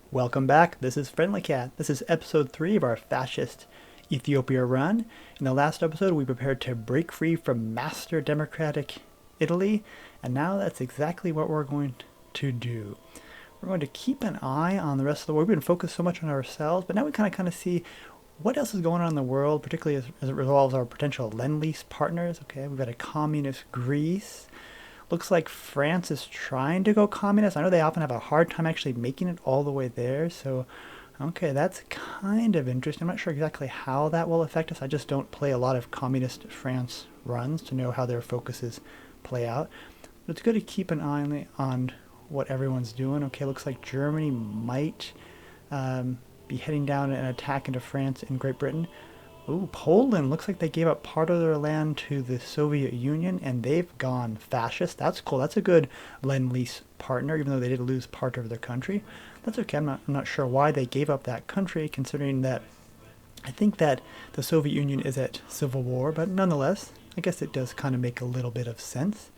Welcome back. This is Friendly Cat. This is episode 3 of our Fascist Ethiopia run. In the last episode, we prepared to break free from master democratic Italy, and now that's exactly what we're going to do. We're going to keep an eye on the rest of the world. We've been focused so much on ourselves, but now we kind of see what else is going on in the world, particularly as it resolves our potential Lend-Lease partners. Okay, we've got a communist Greece. Looks like France is trying to go communist. I know they often have a hard time actually making it all the way there. So, okay, that's kind of interesting. I'm not sure exactly how that will affect us. I just don't play a lot of communist France runs to know how their focuses play out. But it's good to keep an eye on what everyone's doing. Okay, looks like Germany might be heading down an attack into France and Great Britain. Ooh, Poland looks like they gave up part of their land to the Soviet Union and they've gone fascist. That's cool. That's a good Lend-Lease partner, even though they did lose part of their country. That's okay. I'm not sure why they gave up that country, considering that I think that the Soviet Union is at civil war, but nonetheless, I guess it does kind of make a little bit of sense.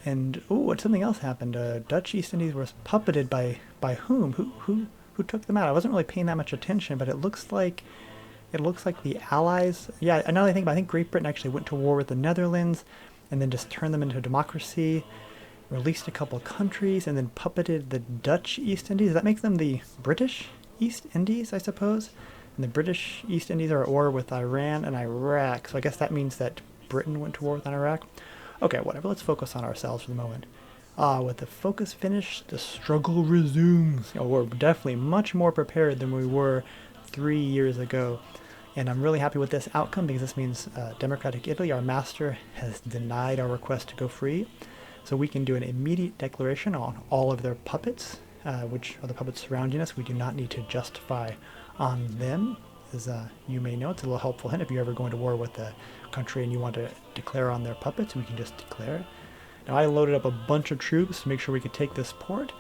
And something else happened. Dutch East Indies was puppeted by whom? Who took them out? I wasn't really paying that much attention, but it looks like the Allies. Yeah, now that I think about it, I think Great Britain actually went to war with the Netherlands and then just turned them into a democracy, released a couple of countries, and then puppeted the Dutch East Indies. That makes them the British East Indies, I suppose. And the British East Indies are at war with Iran and Iraq. So I guess that means that Britain went to war with Iraq. Okay, whatever. Let's focus on ourselves for the moment. With the focus finished, the struggle resumes. We're definitely much more prepared than we were 3 years ago. And I'm really happy with this outcome because this means Democratic Italy, our master, has denied our request to go free. So we can do an immediate declaration on all of their puppets, which are the puppets surrounding us. We do not need to justify on them. As you may know, it's a little helpful hint if you're ever going to war with a country and you want to declare on their puppets, we can just declare. Now I loaded up a bunch of troops to make sure we could take this port.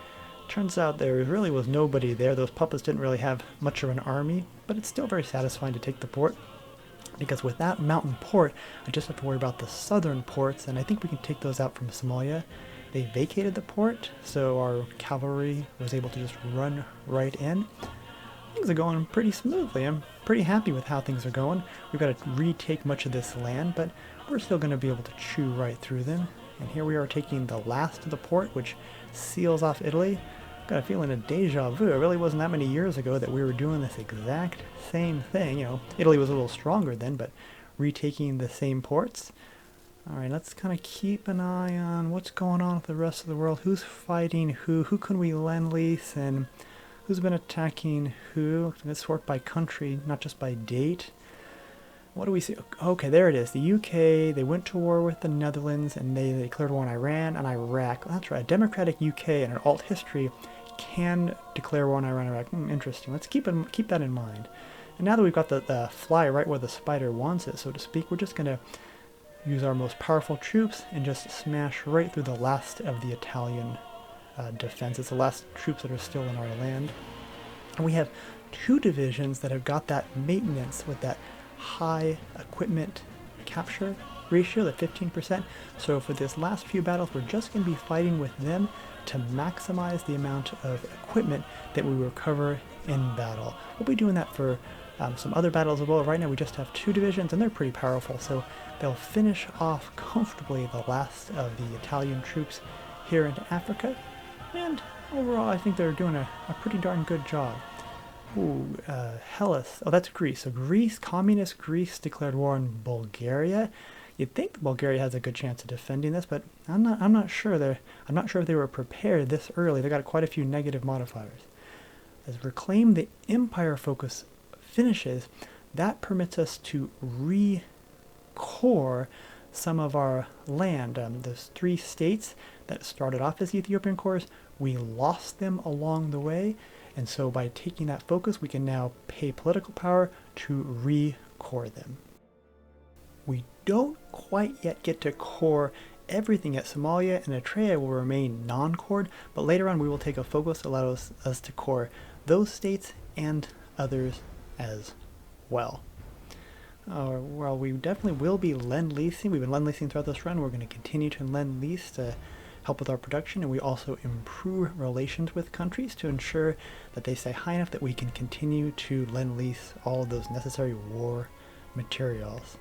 Turns out there really was nobody there. Those puppets didn't really have much of an army, but it's still very satisfying to take the port, because with that mountain port, I just have to worry about the southern ports, and I think we can take those out from Somalia. They vacated the port, so our cavalry was able to just run right in. Things are going pretty smoothly. I'm pretty happy with how things are going. We've got to retake much of this land, but we're still going to be able to chew right through them. And here we are taking the last of the port, which seals off Italy. Got a feeling of deja vu. It really wasn't that many years ago that we were doing this exact same thing. Italy was a little stronger then, but retaking the same ports. All right, let's kind of keep an eye on what's going on with the rest of the world. Who's fighting who? Who can we lend-lease? And who's been attacking who? Let's sort by country, not just by date. What do we see? Okay, there it is. The UK, they went to war with the Netherlands, and they declared war on Iran and Iraq. That's right. A democratic UK and an alt history can declare war on Iran and Iraq. Interesting. Let's keep that in mind. And now that we've got the fly right where the spider wants it, so to speak, we're just going to use our most powerful troops and just smash right through the last of the Italian defense. It's the last troops that are still in our land. And we have two divisions that have got that maintenance with that high equipment capture ratio, the 15%. So for this last few battles, we're just going to be fighting with them to maximize the amount of equipment that we recover in battle. We'll be doing that for some other battles as well. Right now we just have two divisions and they're pretty powerful, so they'll finish off comfortably the last of the Italian troops here in Africa. And overall, I think they're doing a pretty darn good job. Ooh, Hellas. Oh, that's Greece. So Greece, communist Greece declared war on Bulgaria. You'd think Bulgaria has a good chance of defending this, but I'm not sure. I'm not sure if they were prepared this early. They got quite a few negative modifiers. As Reclaim the Empire focus finishes, that permits us to re-core some of our land. Those 3 states that started off as Ethiopian cores, we lost them along the way. And so by taking that focus, we can now pay political power to re-core them. We don't quite yet get to core everything at Somalia, and Eritrea will remain non-cored, but later on we will take a focus that allows us to core those states and others as well. Well, we definitely will be lend-leasing. We've been lend-leasing throughout this run. We're going to continue to lend-lease to help with our production, and we also improve relations with countries to ensure that they stay high enough that we can continue to lend lease all of those necessary war materials.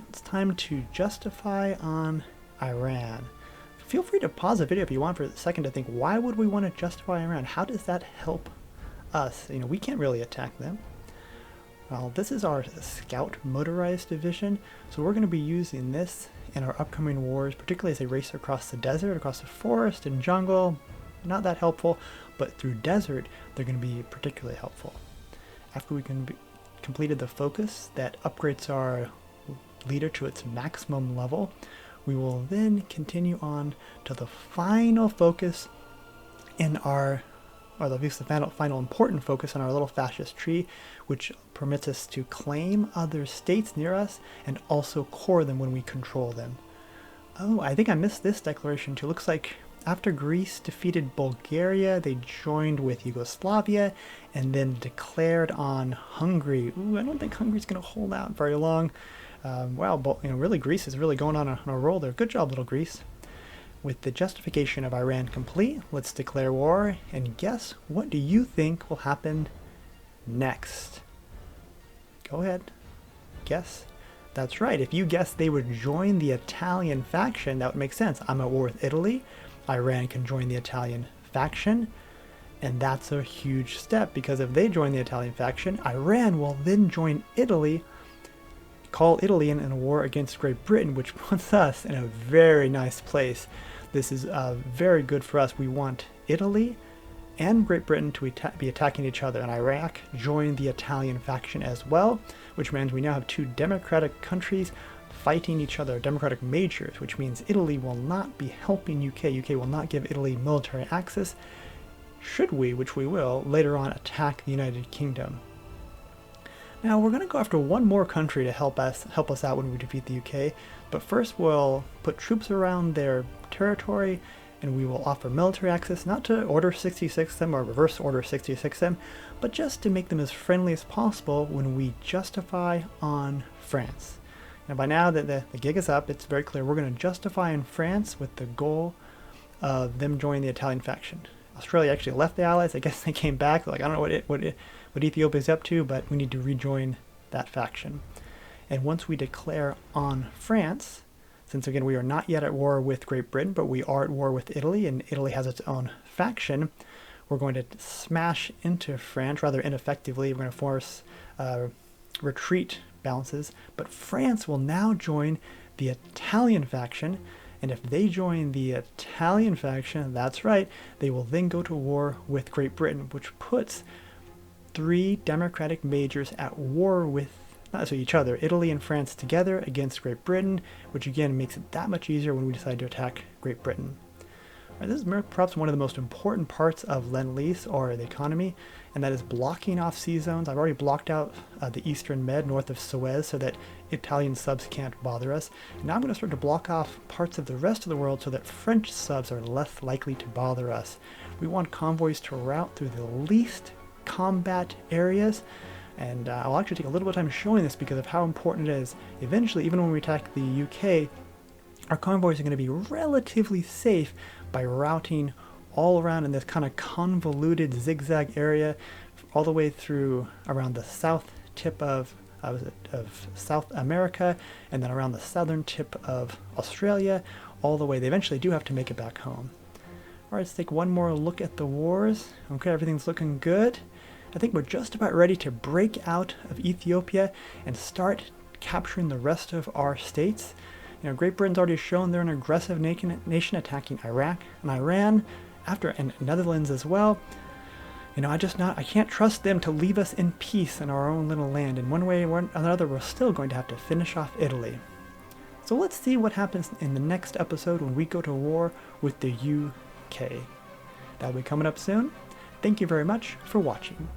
It's time to justify on Iran. Feel free to pause the video if you want for a second to think, why would we want to justify Iran? How does that help us? We can't really attack them. Well, this is our Scout Motorized Division, so we're going to be using this in our upcoming wars, particularly as they race across the desert, across the forest and jungle. Not that helpful, but through desert, they're going to be particularly helpful. After we completed the focus that upgrades our leader to its maximum level, we will then continue on to the final focus in our, or at least the final important focus on our little fascist tree, which permits us to claim other states near us and also core them when we control them. Oh, I think I missed this declaration too. Looks like after Greece defeated Bulgaria, they joined with Yugoslavia and then declared on Hungary. Ooh, I don't think Hungary's going to hold out very long. Wow, really Greece is really going on a roll there. Good job, little Greece. With the justification of Iran complete, let's declare war, and guess what do you think will happen next? Go ahead. Guess. That's right. If you guess they would join the Italian faction, that would make sense. I'm at war with Italy. Iran can join the Italian faction, and that's a huge step, because if they join the Italian faction, Iran will then join Italy, call Italy in a war against Great Britain, which puts us in a very nice place. This is very good for us. We want Italy and Great Britain to be attacking each other, and Iraq joined the Italian faction as well, which means we now have two democratic countries fighting each other, democratic majors, which means Italy will not be helping UK. UK will not give Italy military access, should we, which we will, later on attack the United Kingdom. Now we're going to go after one more country to help us out when we defeat the UK, but first we'll put troops around their territory, and we will offer military access, not to Order 66 them or reverse Order 66 them, but just to make them as friendly as possible when we justify on France. Now by now that the gig is up, it's very clear we're going to justify in France with the goal of them joining the Italian faction. Australia actually left the Allies. I guess they came back. Like, I don't know what Ethiopia's up to, but we need to rejoin that faction. And once we declare on France, since again we are not yet at war with Great Britain, but we are at war with Italy, and Italy has its own faction, we're going to smash into France rather ineffectively. We're going to force retreat balances, but France will now join the Italian faction. And if they join the Italian faction, that's right, they will then go to war with Great Britain, which puts three democratic majors at war with each other, Italy and France together against Great Britain, which again makes it that much easier when we decide to attack Great Britain. Right, this is perhaps one of the most important parts of Lend-Lease, or the economy, and that is blocking off sea zones. I've already blocked out the Eastern Med north of Suez so that Italian subs can't bother us. And now I'm going to start to block off parts of the rest of the world so that French subs are less likely to bother us. We want convoys to route through the least combat areas, and I'll actually take a little bit of time showing this because of how important it is. Eventually, even when we attack the UK, our convoys are going to be relatively safe by routing all around in this kind of convoluted zigzag area, all the way through around the south tip of South America, and then around the southern tip of Australia, all the way. They eventually do have to make it back home. All right, let's take one more look at the wars. Okay, everything's looking good. I think we're just about ready to break out of Ethiopia and start capturing the rest of our states. Great Britain's already shown they're an aggressive nation attacking Iraq and Iran, and Netherlands as well. I can't trust them to leave us in peace in our own little land. In one way or another, we're still going to have to finish off Italy. So let's see what happens in the next episode when we go to war with the UK. That'll be coming up soon. Thank you very much for watching.